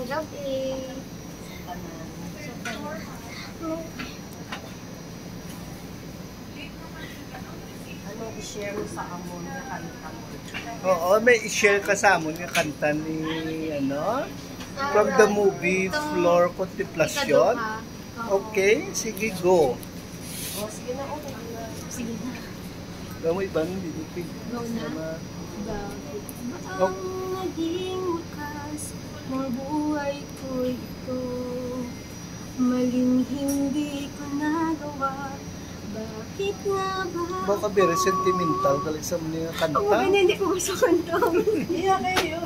gabi. Ano i-share mo sa amon na kanta mo? Oo, may i-share ka sa amon yung kanta ni, ano? From the movie Flor Contemplacion. Okay, sige, go. Oh, sige na, okay na. Sige na. Gamoy ba nung dinipig? Go na. Bakit ba ang naging wakas ng buhay ko ito? Maling hindi ko nagawa. Bakit nga ba? Baka very sentimental galing sa mga kanta. Oo, hindi ko gusto kanta. Iya kayo.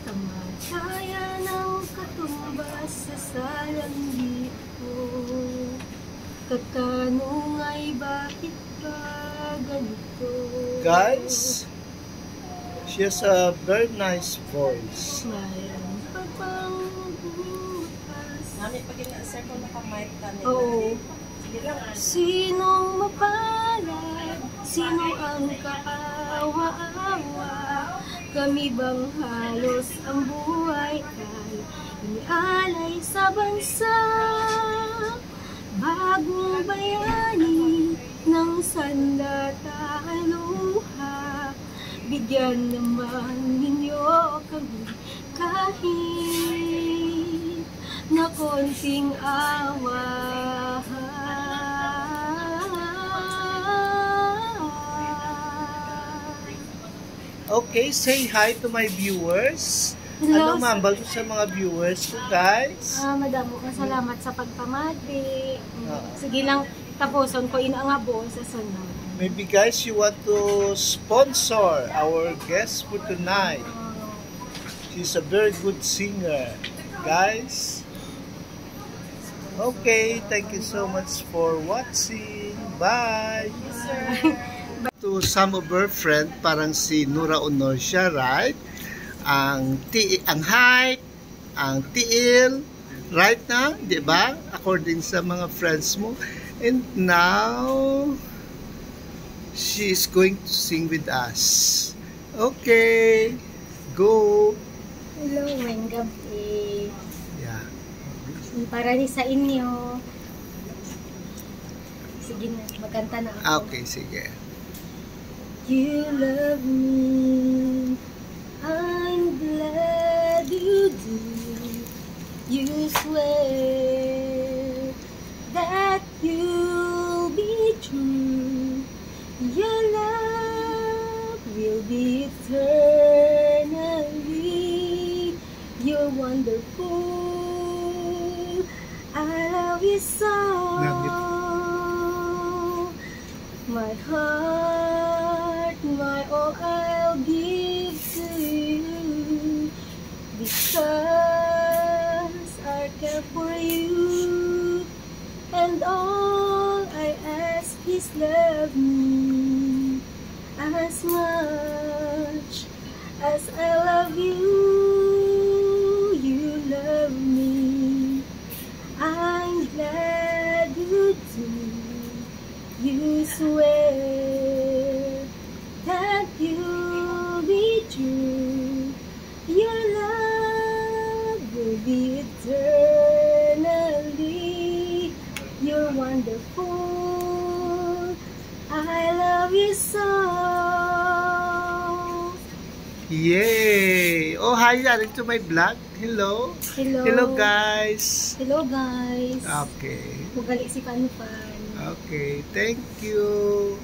Kamataya ng katumbas sa salangit ko. Katanong ay bakit ba ganito? Guys, she has a very nice voice. Mayroon pa bang bukas? Nami pag ina-answer ko naka-mic ka nila. Oo. Sige lang. Sinong mapalad? Sino ang kaawa-awa? Kami bang halos ang buhay ay inialay sa bansa? Bagong bayani ng sandataan luha. Bigyan naman ninyo kami kahit na konting awa. Okay, say hi to my viewers. Hello, Ano mambal ko sa mga viewers ko, guys? madamo ka salamat sa pagpamati. Oo. Sige lang, tapuson ko inaangabo sa sunod. Maybe guys, you want to sponsor our guest for tonight. She's a very good singer. Guys, okay, thank you so much for watching. Bye! To some of her friend, parang si Nura Honor siya, right? Ang height, ang tiil, right na, di ba? According sa mga friends mo. And now, she is going to sing with us. Okay, go. Hello, ngayong gabi. Yeah. Para ni sa inyo. Sige na, magkanta na ako. Okay, sige. You love me, I'm glad you do. You swear that you'll be true. Your love will be eternally. You're wonderful. I love you so. My heart, my all I'll give to you, because I care for you, and all I ask is love me as much as I love you. You love me, I'm glad you do. You swear that you'll be true. Your love will be eternally. You're wonderful. I love you so. Yay! Oh, hi Yarin to my vlog. Hello. Hello. Hello guys. Hello guys. Okay. Mugali si Panupan. Okay, thank you.